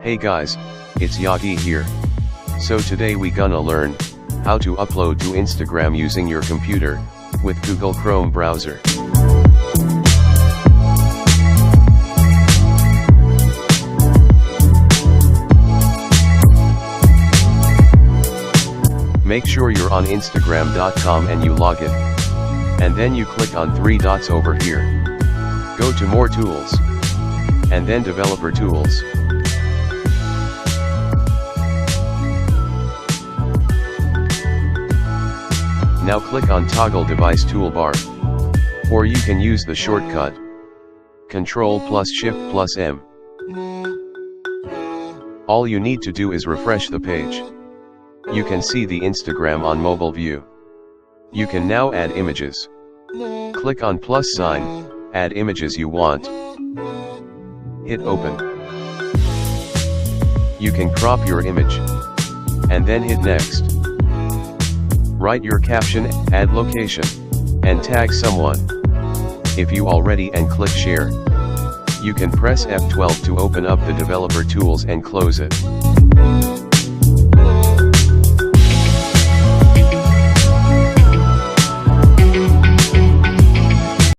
Hey guys, it's Yagi here. So today we gonna learn how to upload to Instagram using your computer with Google Chrome browser. Make sure you're on Instagram.com and you log in. And then you click on three dots over here. Go to More Tools. And then Developer Tools. Now click on Toggle Device Toolbar. Or you can use the shortcut Ctrl plus Shift plus M. All you need to do is refresh the page. You can see the Instagram on mobile view. You can now add images. Click on plus sign, add images you want. Hit open. You can crop your image. And then hit next. Write your caption, add location, and tag someone. If you already and click share. You can press F12 to open up the developer tools and close it.